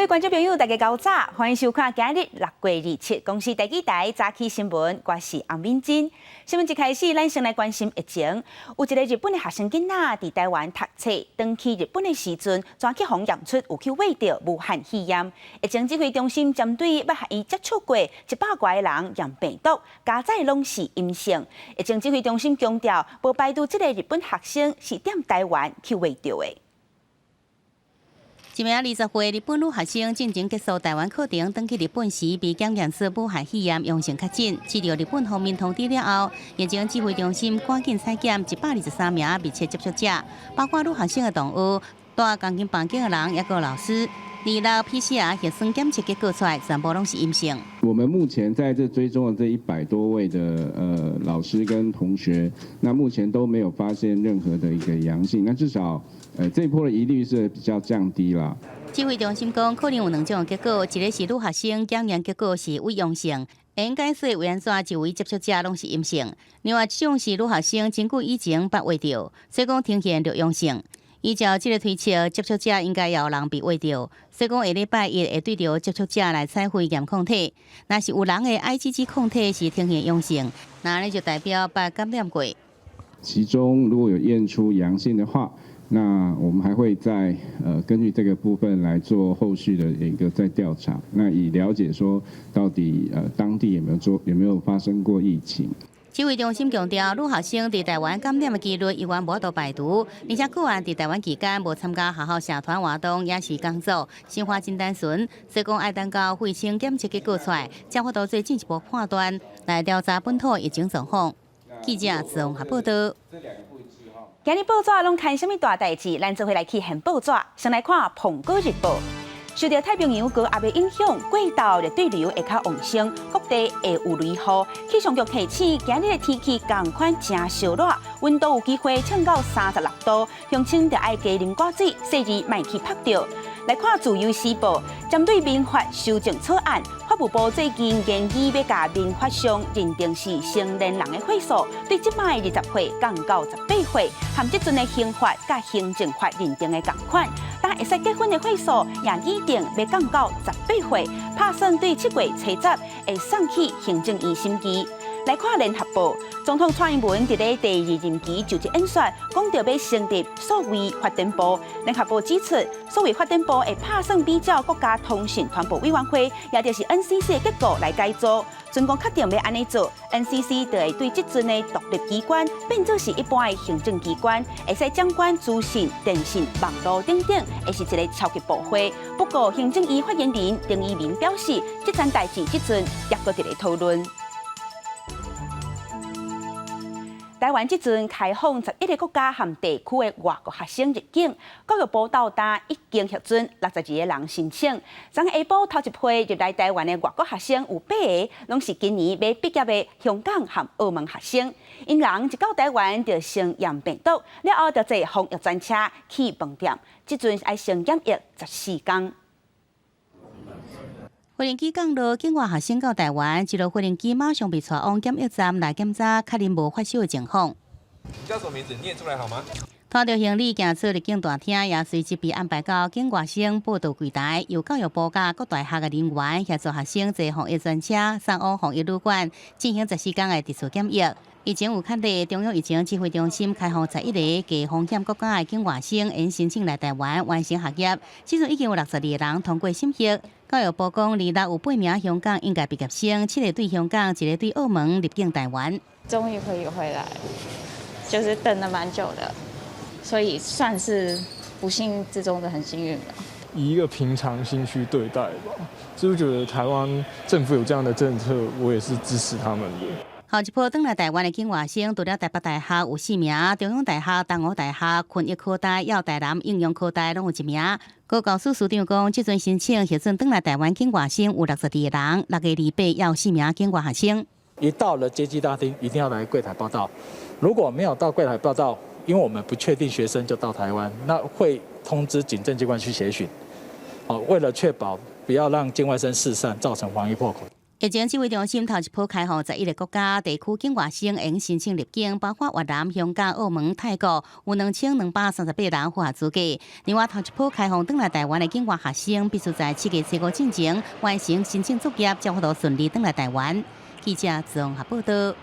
各位观众朋友，大家早早，欢迎收看今日6月27公司第几台早起新闻，我是洪敏珍。新闻一开始，咱先来关心疫情。有一个日本的学生囡仔伫台湾读册，登去日本的时阵，全去检验出有去胃着武汉肺炎。疫情指挥中心针对要和伊接触过100多个人验病毒，加载拢是阴性。疫情指挥中心强调，无排除这个日本学生是踮台湾去胃着的。一名20岁日本女学生进前结束台湾课程，返去日本时被检验出武汉肺炎阳性确诊。接到日本方面通知了后，疫情指挥中心赶紧采检123名密切接触者，包括女学生的同学、住钢筋房间的人，也有老师。2道 PCR 核酸检测结果出来，全部拢是阴性。我们目前在这追踪的这100多位的老师跟同学，那目前都没有发现任何的一个阳性，那至少这一波的疑虑是比较降低啦。指挥中心讲，可能有2种结果，一个是女学生检验结果是伪阳性，应该说为安怎1位接触者拢是阴性。另外一种是女学生真久以前捌胃着，所以讲呈现着阳性。依照这个推测，接触者应该也有人被胃着，所以讲下礼拜一会对着接触者来采血验抗体。若是有人的 IgG 抗体是呈现阳性，那就代表捌感染过。其中如果有验出阳性的话，那我们还会再根据这个部分来做后续的一个再调查，那以了解说到底当地有没有发生过疫情。指挥中心强调，女学生伫台湾感染的几率依然无度排除，而且个案伫台湾期间无参加学校社团活动，也是工作，生活真单纯，所以讲爱等到肺清检测结果出来，才法度做进一步判断，来调查本土疫情状况。记者综合报道。今日报纸拢看什么大代志？咱做回来去看报纸，先来看《澎湖日报》。受到太平洋高压的影响，过道热对流会较旺盛，各地会有雷雨。气象局提醒，今日的天气同款真烧热，温度有机会降到36度，乡亲就爱加啉果水，细日莫去晒着。来看《自由时报》，针对民法修正草案，法务部最近研议要把民法上认定是成年人的岁数，对即摆20岁降到18岁，和即阵的刑法甲行政法认定的同款。但会使结婚的岁数也拟定要降到18岁，打算对7月初10会送去行政院审议。来看《联合报》，总统蔡英文伫咧第2任期就职演说，讲到要成立数位发展部。联合报指出，数位发展部会打算比照国家通讯传播委员会，也就是 NCC 的结果来改组。尽管确定要安尼做 ，NCC 就会对即阵的独立机关变作是一般的行政机关，会使掌管资讯、电信、网络等等，会是一个超级部会。不过，行政院发言人丁仪明表示，这件代志即阵也搁伫咧讨论。台湾即阵开放11个国家和地区的外国学生入境，教育部到达已经核准62个人申请。昨下晡头一批入来台湾的外国学生有8个，拢是今年要毕业的香港和澳门学生。因人一到台湾就先验病毒，了后就坐防疫专车去饭店，即阵爱先检疫14天。飞行机降落，境外学生到台湾，一路飞行机马上被带往检疫站来检查，确认无发烧的情况。叫什么名字？念出来好吗？拖着行李行出入境大厅，也随即被安排到境外生报到柜台，由教育部甲各大学的人员协助学生坐防疫专车送往防疫旅馆，进行14天的特殊检疫。疫情有确定，中央疫情指挥中心开放11个低风险国家的境外生因申请来台湾完成学业，至今已经有62个人通过审核。教育部讲，26有8名香港应届毕业生，7个对香港，1个对澳门入境台湾。终于可以回来，就是等了蛮久的，所以算是不幸之中的很幸运吧。以一个平常心去对待吧，就是觉得台湾政府有这样的政策，我也是支持他们的。后一波返来台湾的境外生，除了台北大学有4名，中央大学、东吴大学、昆益科大、耀台南应用科大拢有1名。高教署署长讲，即阵申请核准返来台湾境外生有62个人，6月28要4名境外学生。一到了接机大厅，一定要来柜台报到。如果没有到柜台报到，因为我们不确定学生就到台湾，那会通知警政机关去协询。为了确保不要让境外生四散，造成防疫破口。疫情指挥中心头一波开放11个国家地区境外生会申请入境，包括越南、香港、澳门、泰国，有2238人符合资格。另外，头一波开放返来台湾的境外学生，必须在7月7号进前完成申请作业，才可顺利返来台湾。记者综合报道。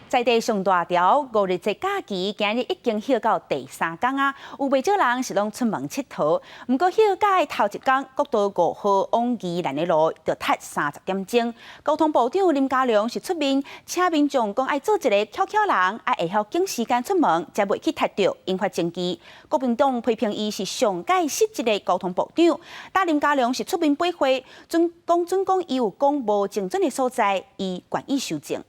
在地上大条5日节假期，今日已经休到第3天啊，有不少人是拢出门佚佗。不过休假的头一天，国道5号往宜兰的路就塞30点钟。交通部长林佳龙是出面，请民众讲爱做一个巧巧人，爱会晓紧时间出门，才袂去踢到引发争议。国民党批评伊是上届失职的交通部长，但林佳龙是出面驳回，准讲伊有讲无精准的所在，伊愿意修正。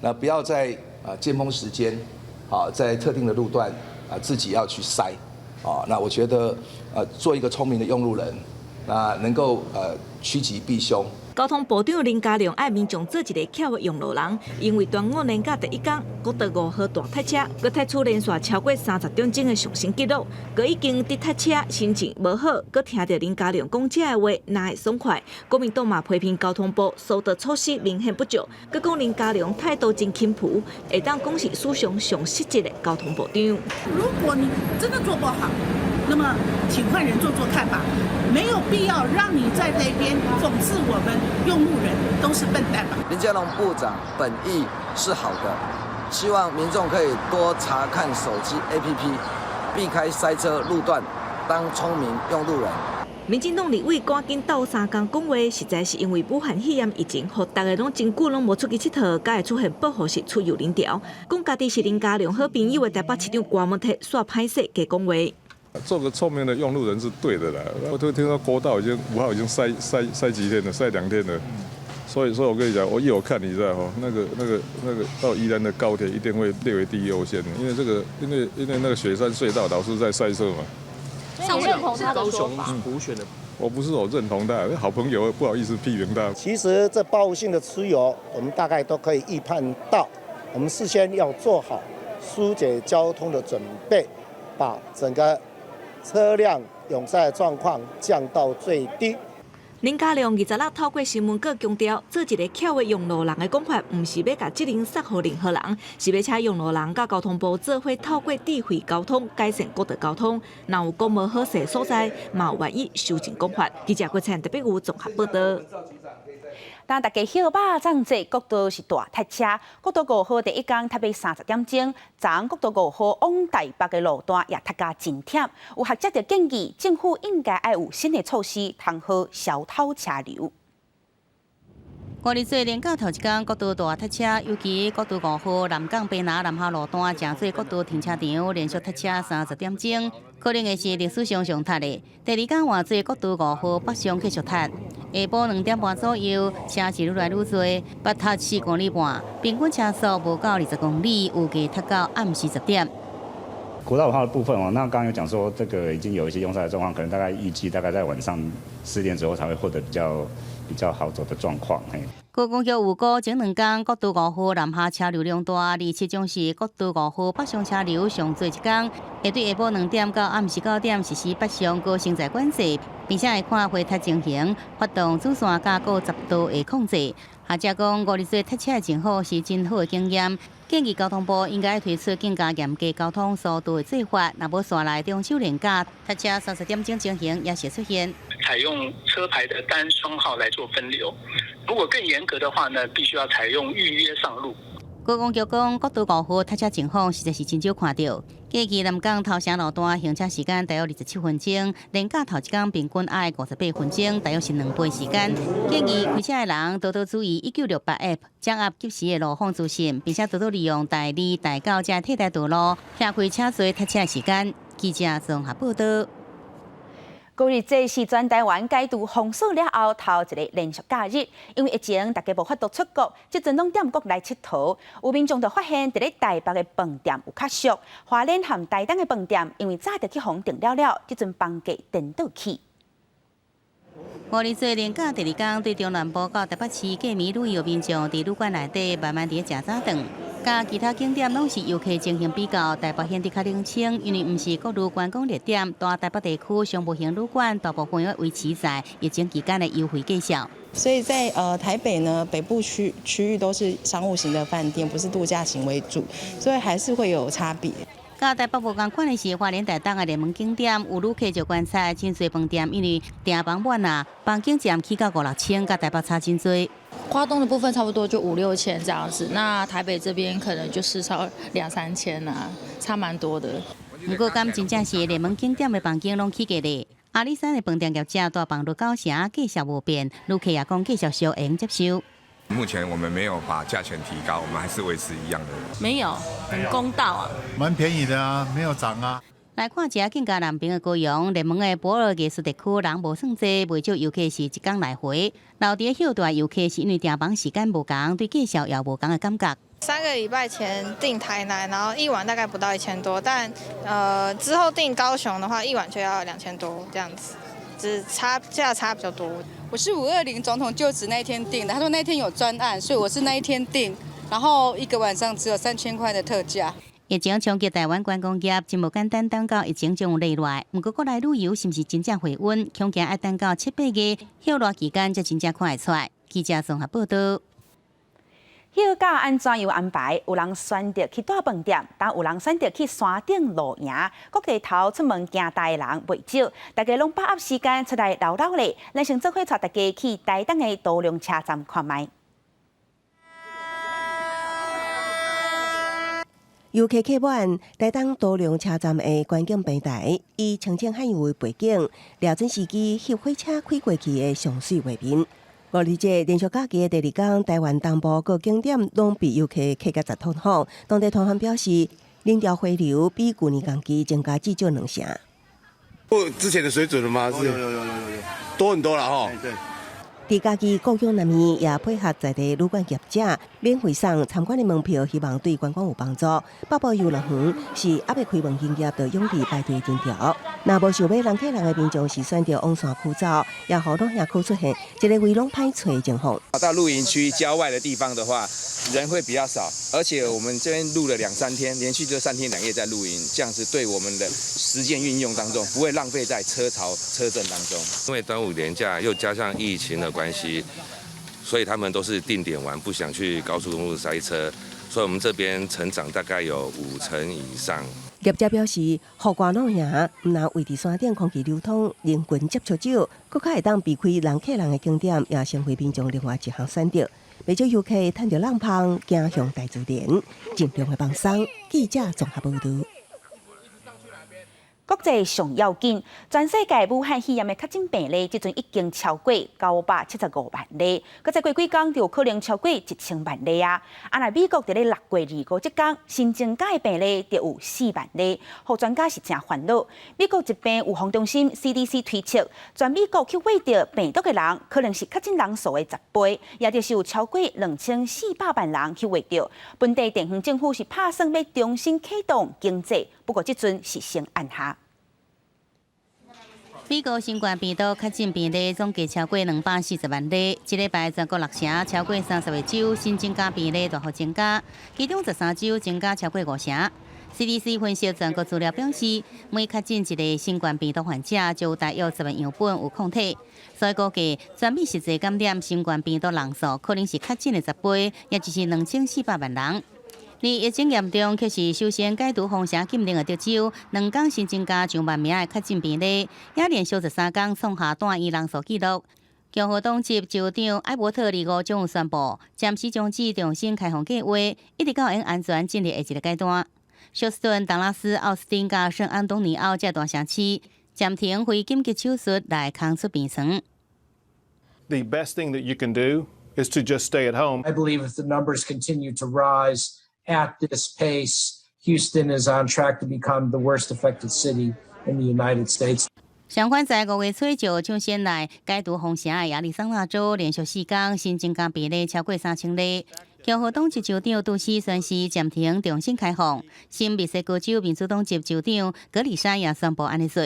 那不要在尖峰时间，在特定的路段自己要去塞，那我觉得做一个聪明的用路人，那能够趋吉避凶。交通部长林佳龙爱民众做一个巧的用路人，因为端午连假第一天，国道5号大塞车，佮踢出连续超过30点钟的上升记录，佮已经伫塞车，心情无好，佮听到林佳龙讲这个话，哪会爽快？国民党嘛批评交通部疏导措施明显不足，佮讲林佳龙态度真轻浮，会当讲是史上上失职的交通部长。如果你真的做不好，那么请换人做看法，没有必要让你在那边讽刺我们用路人都是笨蛋吧。林佳龙部长本意是好的，希望民众可以多查看手机 APP， 避开塞车路段，当聪明用路人。民进党立委赶紧斗3天讲话，实在是因为武汉肺炎疫情，互大家拢真久拢无出去佚佗，才会出现报复式出游人潮。讲家己是林佳龙好朋友的台北市长关文铁煞歹势加讲话。做个聪明的用路人是对的啦。我都听说国道5号已经塞几天了，塞2天了。所以我跟你讲，我看你知道哈，那个到宜兰的高铁一定会列为第一优先的，因为那个雪山隧道老是在塞车嘛。所以你认同他的说法？补选的，我不是我认同他，好朋友不好意思批评他。其实这报复性的出游，我们大概都可以预判到，我们事先要做好疏解交通的准备，把整个车辆拥塞的状况降到最低。林佳龙26透过新闻稿强调，做一个巧的用路人的讲法，唔是要把责任撒给任何人，是要请用路人甲交通部做伙透过智慧交通改善国道交通。若有讲无好势所在，嘛愿意修正讲法。记者郭灿特别有综合报道。当大家休假暂节，国道是大塞车。国道5号第一天塞到30点钟，昨国道5号往台北的路段也塞甲真忝。有学者就建议，政府应该要有新的措施，通好消透车流。5日节连假头一天，国道大塞车，尤其国道5号南港北南南下路段，正做国道停车场连续塞车30点钟，可能会是历史上上塞的。第二天换做国道5号北上继续塞，下晡2点半左右，车是愈来愈多，北塞4公里半，平均车速无到20公里，有计塞到暗时10点。国道5号的部分哦，那刚刚有讲说这个已经有一些拥塞的状况，可能大概预计大概在晚上10点左右才会获得比较好走的状况。高公局有估前2天国道5号南下车流量大，27种是国道5号北上车流上最一天，会对下晡2点到暗时9点实施北上高承载管制，并且会看回塞情形，发动主线加固10度的控制。学者讲5日节塞车真好是真好的经验，建议交通部应该推出更加严格交通速度的做法，若无线内中秋连假塞车30点钟情形也是出现。采用车牌的单双号来做分流，如果更严格的话呢，必须要采用预约上路。高公局讲，国道5号塞车情况实在是真少看到。过去南港头城路段行车时间大约27分钟，连假头一天平均爱58分钟，大约是2倍时间。建议开车的人多多注意1968 App， 掌握及时的路况资讯，并且多多利用第2、第9这替代道路，避开车多塞车的时间。记者综合报道。5日节是全台湾解除封锁了后头一个连续假日，因为疫情大家无法度出国，即阵拢踮国内佚佗。有民众就发现，伫咧台北的饭店有较俗，花莲和台东的饭店因为早就去封订了，即阵房价颠倒去。5日节连假第2天，对中南部到台北市过暝旅游民众伫旅馆内底慢慢伫食早顿。甲其他景点拢是游客情形比较，台北显得较冷清，因为毋是各路观光热点，大台北地区商务型旅馆大部分要维持在疫情期间的优惠计数。所以在台北呢，北部区域都是商务型的饭店，不是度假型为主，所以还是会有差别。甲台北无共款的是，花莲台东的热门景点，有旅客就观察真侪饭店，因为订房满啊，房间占起到5、6千，甲台北差真多。花东的部分差不多就5、6千这样子，那台北这边可能就是少2、3千啊，差蛮多的。不过，敢真正是热门景点的房间拢起价咧。阿里山的饭店业者大房6、9成，价钱无变，旅客也讲继续小会接受。目前我们没有把价钱提高，我们还是维持一样的。没有，很公道啊。蛮便宜的啊，没有涨啊。来看一下更加南边的高雄，热门的博尔艺术地区人无算多，袂少游客是一天来回。留伫休大游客是因为订房时间无同，对介绍也无同的感觉。3个礼拜前订台南，然后一晚大概不到1000多，但之后订高雄的话，一晚就要2000多这样子，只价差比较多。我是520总统就职那一天订的，他说那天有专案，所以我是那一天订，然后一个晚上只有3000块的特价。疫情冲击台湾观光业，真无简单，等到疫情将有例外。不过，国内旅游是不是真正回温？恐惊要等到7、8月休热期间，才真正看会出来。记者综合报道。休假安怎样安排？有人选择去大饭店，但有人选择去山顶露营。各地头出门行大的人袂少，大家拢把握时间出来溜溜咧。咱先做伙带大家去台东的桃龙车站看卖。游客客满，台东桃龙车站的观景平台以清净海洋为背景，瞄准司机翕火车开过去的上水画面。5日节连续假期的第2天，台湾东部各景点拢被游客客甲10通好。当地团员表示，人潮回流比去年同期增加至少2成。之前的水准了吗？有，多很多了哈。对。伫家己故乡内面，也配合在地旅馆业者免费送参观的门票，希望对观光有帮助。北部游乐园是还未开门营业，就涌入排队人潮。若无想要人挤人的民众是选择往山区走，也好东峡区出现一个围拢歹找的情况。到露营区郊外的地方的话，人会比较少，而且我们这边露了2、3天，连续就3天2夜在露营，这样子对我们的时间运用当中不会浪费在车潮车阵当中。因为端午连假又加上疫情的关系，所以他们都是定点玩，不想去高速公路塞车，所以我们这边成长大概有5成以上。业者表示，户外露营唔但维持山顶空气流通，人群接触少，更较会当避开人挤人的景点，也成为民众另外一项选择。不少游客趁着冷风，走向大自然，尽量的放松。记者综合报道。国际上要紧，全世界武汉肺炎的确诊病例，即阵已经超过975万例，搁再过几天就可能超过1000万例啊！那美国伫咧6月25即天新增加的病例就有4万例，互专家是真烦恼。美国疾病预防中心 CDC 推测，全美国去喂着病毒的人，可能是确诊人数的10倍，也就是有超过2400万人去喂着。本地地方政府是打算要重新启动经济，不过即阵是先按下。美国新冠病毒确诊病例总计超过240万例，这礼拜全国6城超过30个州新增加病例大幅增加，其中13州增加超过5成。CDC 分析全国资料表示，每确诊一个新冠病毒患者就有大约10万样本有抗体，所以估计全美实际感染新冠病毒人数可能是确诊的10倍，也就是2400万人。而疫情严重，却是首先解除封城禁令的德州，2天新增加上万名的确诊病例，也连续13天创下单日人数纪录。共和党籍州长艾伯特25将宣布，暂时终止重新开放计划，一直到因安全进入下一个阶段。休斯顿、达拉斯、奥斯汀加圣安东尼奥这大城市暂停非紧急手术来抗出病床。The best thing that you can do is to just stay at home. I believe if the numbers continue to rise at this pace, Houston is on track to become the worst affected city in the United States. 相反，在5月初就抢先来解除封城的亚利桑那州，连续4天新增加病例超过3000例。共和党籍州长杜斯宣誓暂停重新开放，新密西根州民主党籍州长格里山也宣布安尼做。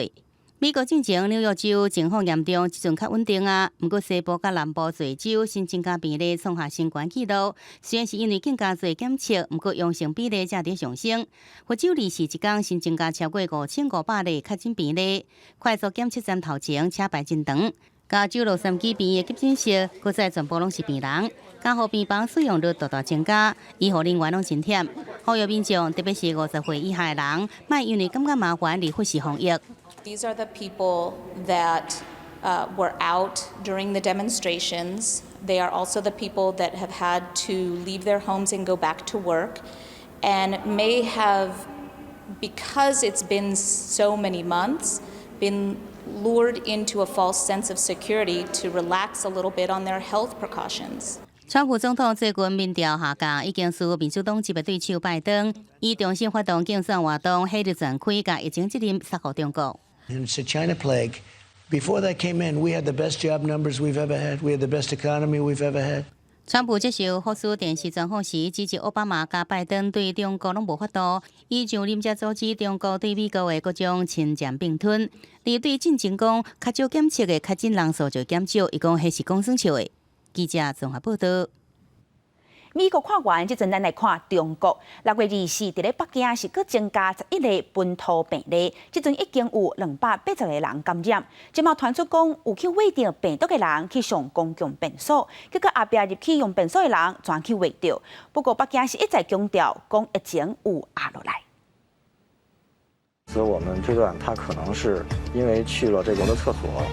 美国进前纽约州情况严重，即阵较稳定啊。不过西部甲南部侪州新增加病例创下新高纪录，虽然是因为更加侪检测，不过阳性比例正在上升。佛州利是一天新增加超过5500例确诊病例，快速检测站头前车排真长。甲酒洛杉矶边的急诊室，搁再全部拢是病人，加护病房使用率大大增加，医护人员拢真忝。呼吁民众，特别是50岁以下的人，莫因为感觉麻烦而忽视防疫。These are the people that were out during the demonstrations. They are also the people that have had to leave their homes and go back to work, and may have, because it's been so many months, been lured into a false sense of security to relax a little bit on their health precautions. 川普总统最近民调下降，已经输民主党级别对手拜登，伊重新发动竞选活动，希日全开，甲疫情责任撒给中国。It's a China plague. Before that came in, we had the best job numbers we've ever had. We had the best economy we've ever had. 川普接受福斯电视专访时，支持奥巴马加拜登对中国拢无法度，伊上任才阻止中国对美国的各种侵占并吞。而对进前讲，较少检测的确诊人数就减少，伊讲迄是讲算笑的。记者综合报道。美国看完，即阵咱来看中国。6月24，伫咧北京是搁增加11例本土病例，即阵已经有280个人感染。即嘛传出讲有去喂着病毒的人去上公共便所，结果后壁入去用便所的人全去喂着。不过北京是一再强调，讲疫情有压落来。所以我们推断，他可能是因为去了这个的厕所，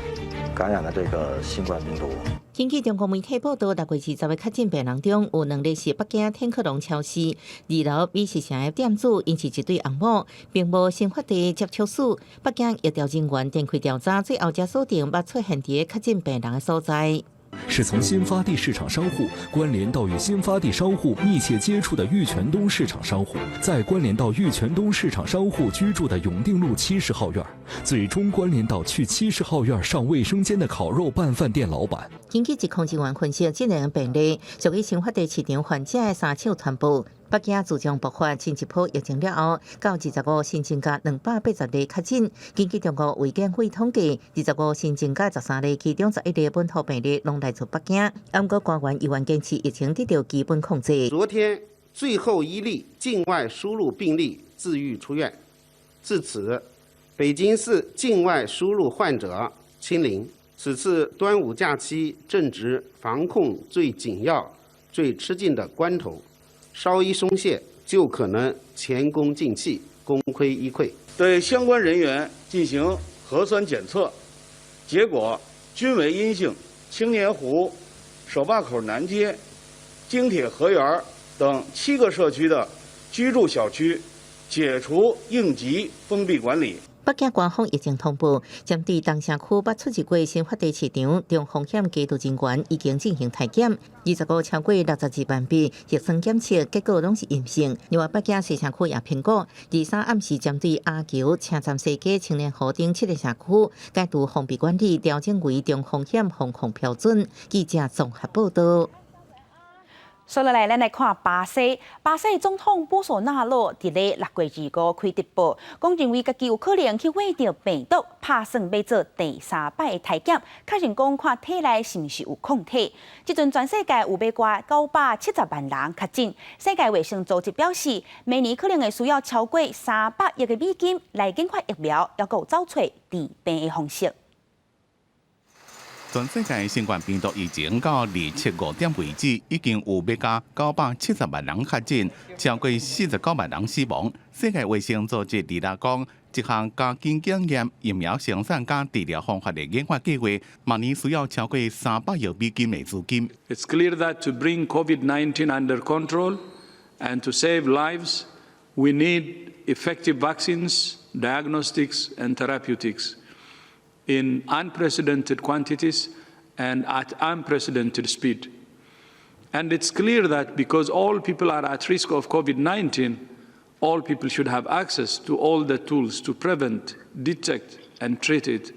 感染了这个新冠病毒。根据中国媒体报道，6月20日确诊病人中有2例是北京天客隆超市2楼美食城的店主，因是一对红某，并无新发地接触史。北京医调人员展开调查，最后才锁定捌出现伫确诊病人的所在。是从新发地市场商户关联到与新发地商户密切接触的玉泉东市场商户，再关联到玉泉东市场商户居住的永定路70号院，最终关联到去70号院上卫生间的烤肉拌饭店老板。根据疾控人员分析，这两个病例属于新发地市场患者的3手传播。北京自从爆发新一波疫情了后，到25新增加280例确诊。根据中国卫健委统计，25新增加13例，其中11例本土病例拢来自北京。不过官员依然坚持疫情得到基本控制。昨天最后1例境外输入病例自愈出院，至此，北京市境外输入患者清零。此次端午假期正值防控最紧要、最吃劲的关头。稍一松懈，就可能前功尽弃、功亏一篑。对相关人员进行核酸检测，结果均为阴性。青年湖、手把口南街、京铁河园等7个社区的居住小区解除应急封闭管理。北京官方疫情通报，针对东城区捌出入过新发地市场，中风险高度人员已经进行体检，25超过62万笔核酸检测结果拢是阴性。另外，北京西城区也评估，23暗时针对阿桥、车站西街、青年河等7个社区，解除封闭管理，调整为中风险防控标准。记者综合报道。接落来，咱来看巴西。巴西总统波索纳罗伫咧6月25开直播，讲认为家己有可能去喂着病毒，打算要做第3摆体检，确认讲看体内是毋是有抗体。即阵全世界有要过970万人确诊，世界卫生组织表示，明年可能会需要超过300亿个美金来研发疫苗，还有找出治病的方式。全世界新冠病毒疫情到27 5点为止，已经有要加970万人确诊，超过49万人死亡。世界卫生组织指讲，一项加紧检验疫苗生产加治疗方法的研发计划，明年需要超过300亿美金的资金。It's clear that to bring COVID-19 under control and to save lives, we need effective vaccines, diagnostics, and therapeutics in unprecedented quantities and at unprecedented speed. And it's clear that because all people are at risk of COVID-19, all people should have access to all the tools to prevent, detect, and treat it,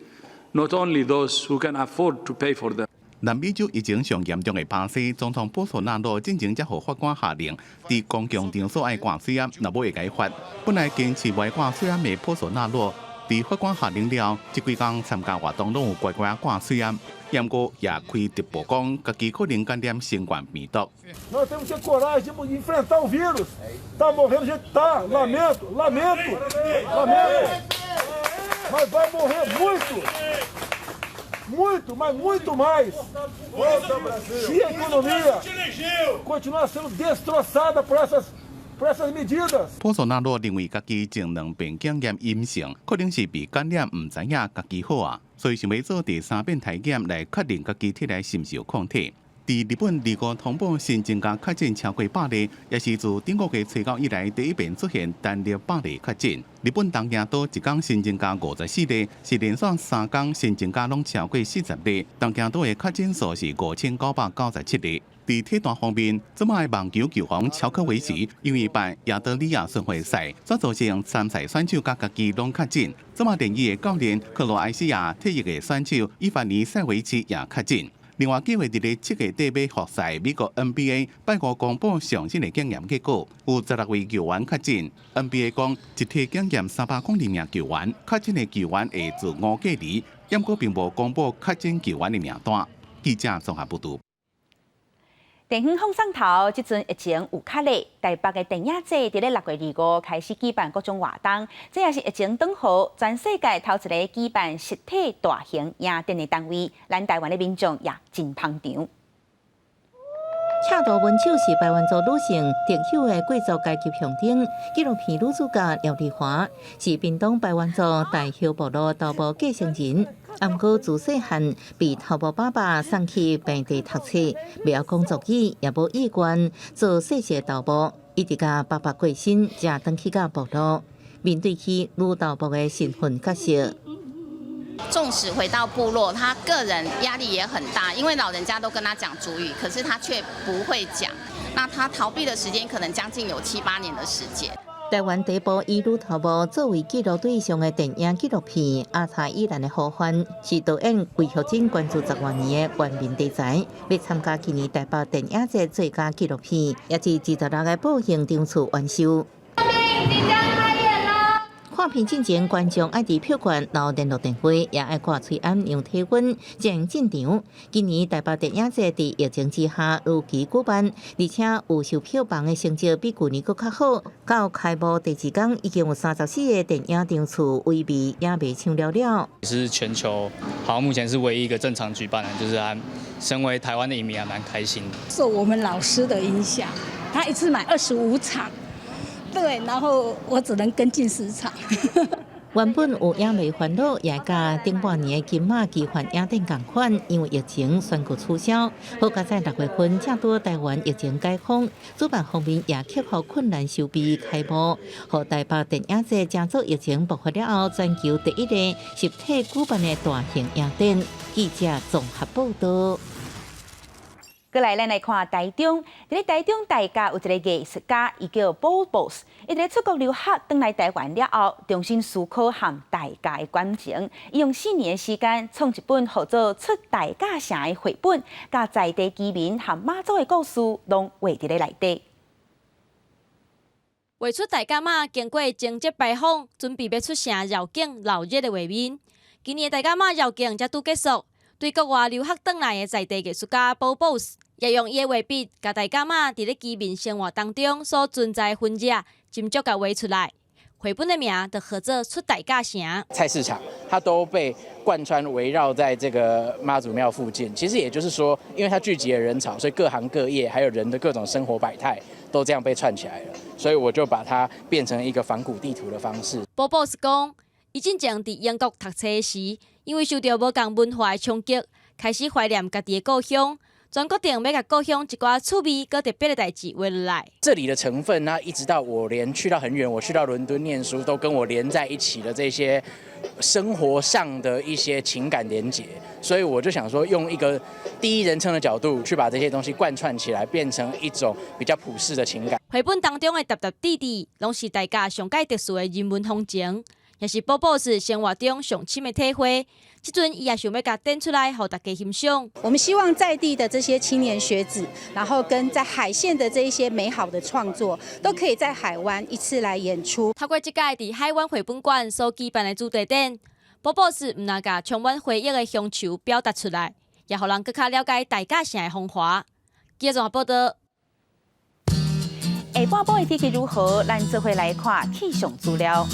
not only those who can afford to pay for them. 南美洲疫情上严重的巴西总统波索纳罗进前才予法官下令，在公共场所爱挂水啊，若无会解罚。本来坚持袂挂水啊的波索纳罗，在法官下令了，这几天参加活动拢有乖乖挂水啊。不过也开直播讲，家己可能感染新冠病毒。Nós temos que ter coragem de enfrentar o vírus. Tá morrendo gente, tá. Lamento. Mas vai morrer muito. muito, mas muito mais. Se a economia continuar sendo destroçada por essas medidas。波索纳洛认为，家己前2遍检验阴性，可能是被感染，唔知影家己好啊，所以想要做第3遍体检来确认家己体内是毋是有抗体。在日本25通报新增加确诊超过100例，也是自顶个月初9以来第一遍出现单日100例确诊。日本东京都一天新增加54例，是连续3天新增加拢超过40例。东京都的确诊数是5997例。在体坛方面，这摆网球球王乔科维奇因为办亚得里亚巡回赛，所造成参赛选手甲家己拢确诊。这摆联谊的教练克罗埃西亚体育的选手伊凡尼塞维奇也确诊。另外，计划伫咧7月底要复赛美国 NBA 拜五公布上新的检验结果，有16位球员确诊。NBA 讲，一体检验302名球员，确诊的球员会自我隔离，不过并无公布确诊球员的名单。记者综合报道。电影放送头，即阵疫情有较厉，台北的电影节伫咧6月25开始举办各种活动，这也是疫情转好，全世界头一个举办实体大型影展的单位，咱台湾的民众也真捧场。恰到文秋是台湾族女性特有的贵族阶级象征。纪录片女主角廖丽华是屏东台湾族大溪部落头部继承人，毋过自细汉被头部爸爸送去平地读册，袂晓讲族语，也无意愿做细细头部，一直甲爸爸过身，才转去到部落。面对起女头部的身份角色。纵使回到部落，他个人压力也很大，因为老人家都跟他讲族语，可是他却不会讲。那他逃避的时间可能将近有7、8年的时间。台湾第一部以女头部作为记录对象的电影纪录片《阿查伊兰的呼唤》，是导演魏学珍关注10多年的原民题材，要参加今年台北电影节最佳纪录片，也是26个部现场处完售。看片进前，观众爱伫票券留联络电话，也爱挂催暗量体温，才能进场。今年台北电影节伫疫情之下如期举办，而且有售票房的成绩比去年佫较好。到开幕第2天，已经有34个电影场次位位也卖抢了了。是全球好像目前是唯一一个正常举办的，就是身为台湾的影迷还蛮开心的。受我们老师的影响，他一次买25场。对，然后我只能跟进市场。原本有影迷烦恼，也甲顶半年的金马奇幻影展同款，因为疫情宣告取消。好在在6月份，正拄台湾疫情解封，主办方面也克服困难筹备开幕，和台北电影节正做疫情爆发了后，全球第一个实体举办的大型影展。记者综合报道。过来，咱来看台中。伫台中大甲有一个艺术家，伊叫 Bobos。伊伫出国留学，回来台湾了后，重新思考和大甲的感情。伊用4年的时间，创一本号做《出大甲城》的绘本，甲在地居民和妈祖的故事，拢画伫咧内底。画出大甲妈经过征集拜访，准备要出城绕境闹热的画面。今年大甲妈绕境才拄结束。对国外留学回来的在地艺术家 Bobos， 也用伊的画笔，甲大甲妈伫咧居民生活当中所存在的分野，斟酌甲画出来。绘本的名就叫做《出大甲城》。菜市场它都被贯穿围绕在这个妈祖庙附近，其实也就是说，因为它聚集了人潮，所以各行各业还有人的各种生活百态都这样被串起来了。所以我就把它变成一个仿古地图的方式。Bobos 讲，伊进前伫英国读册时，因为受到无共文化的冲击，开始怀念家己的故乡，全决定要甲故乡一寡趣味、佮特别的代志画落来。这里的成分呢，一直到我连去到很远，我去到伦敦念书，都跟我连在一起的这些生活上的一些情感连结，所以我就想说，用一个第一人称的角度去把这些东西贯穿起来，变成一种比较普世的情感。绘本当中的点点滴滴，拢是大家上界特殊的人文风情。也是Bobos生活中上深的体会，这阵伊也想要甲展出来，互大家欣赏。我们希望在地的这些青年学子，然后跟在海线的这一些美好的创作，都可以在海湾一次来演出。透过这届伫海湾绘本馆所举办的主题展，Bobos唔但甲充满回忆的乡愁表达出来，也互人更加了解大甲城的风华。记者报道。下半部的天气如何？咱做伙来看气象资料。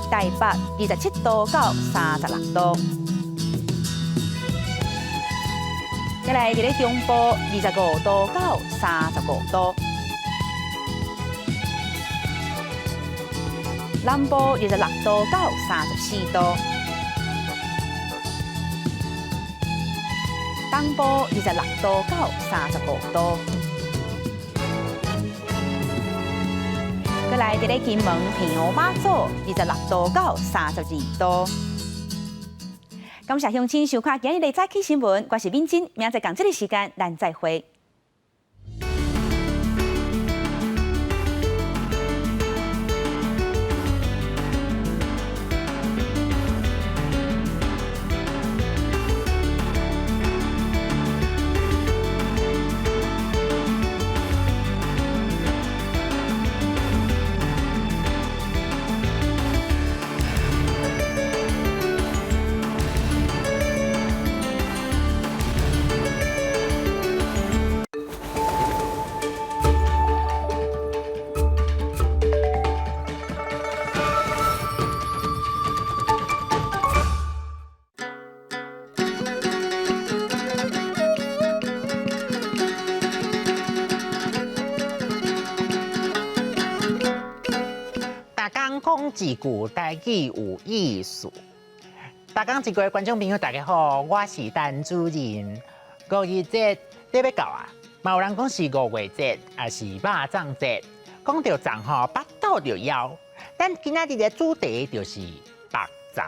台北27度到36度，再来，伫咧中部25度到35度，南部26度到34度，东部26度到35度。再来，伫咧金门、平湖、马祖26度到32度。感谢乡亲收看今日的早起新闻，我是敏珍，明仔载同这个时间咱再会。讲一句台语有意思。大家一个观众朋友，大家好，我是陈主任。5月节你要到啊？嘛有人讲是5月节，也是肉粽节。讲到粽吼，巴肚就枵。但今仔日的主题就是白粽。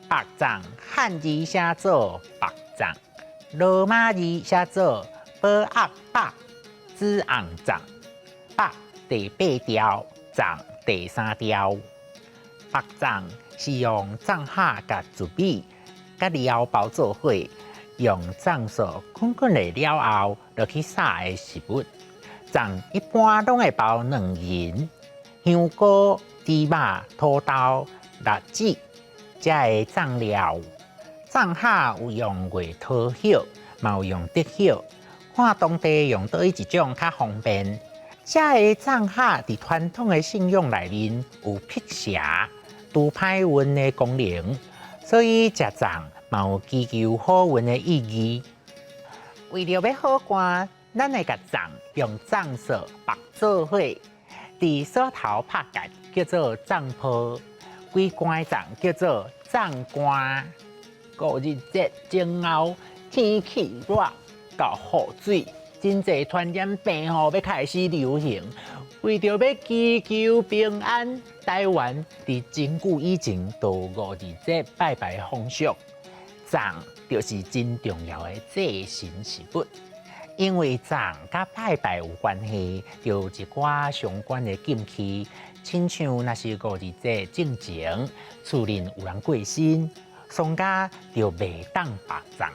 白粽汉字写做白粽，罗马字写做宝鸭白，子红粽。白第8条，粽第3条。白粽是用粽虾甲糯米甲料包做伙，用粽素滚滚的了后，落去撒的食物。粽一般拢会包2仁、香菇、猪肉、土豆、辣子，才会粽料。粽虾有用月桃叶，嘛有用竹叶，看当地用倒一种较方便。这个粽虾伫传统的信仰内面有辟邪、除歹运的功能，所以食粽嘛有祈求好运的意义。为了要好看，咱会甲粽用粽素白做伙，伫锁头拍结叫做粽泡，规罐粽叫做粽干。5日节前后，天气热到雨水，真侪传染病要开始流行。为着要祈求平安，台湾伫真久以前就有5日节拜拜风俗，粽就是真重要的祭神食物。因为粽甲拜拜有关系，就有一寡相关的禁忌，亲像若是5日节正前，厝内有人过身，丧家就袂当白粽，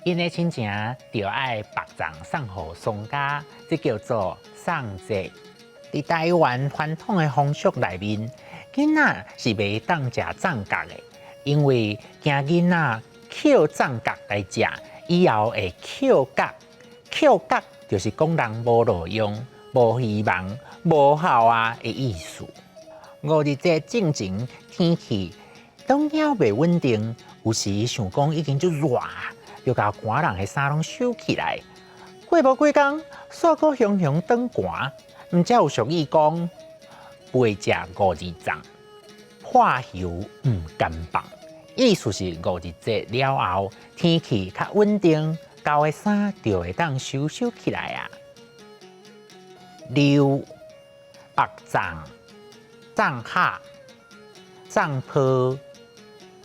因的亲情就爱白粽送予丧家，这叫做送节。伫台湾传统的风俗内面，囡仔是袂当食粽角的，因为惊囡仔捡粽角来食，以后会捡角。捡角就是讲人无路用、无希望、无效啊的意思。5日节正前天气拢还袂稳定，有时想讲已经足热，就甲寒人的衫拢收起来。过无几工，煞个熊熊转寒。毋则有俗语讲，袂食5日粽，破油毋甘放。意思是5日节了后，天气较稳定，旧的衫就会当收起来啊。溜白粽、粽虾、粽泡、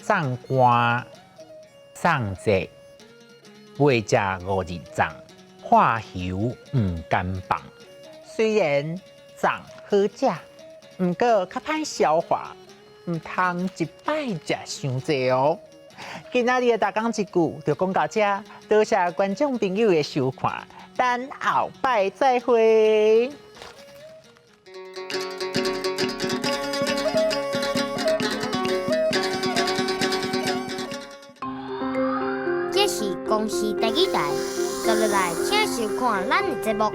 粽干、粽节，袂食5日粽，破油毋甘放。虽然粽好食，毋过较歹消化，毋通一摆食伤济哦。今仔日的大讲一句就讲到这，多谢观众朋友的收看，等后摆再会。这是公视第2台，接落来请收看咱的节目。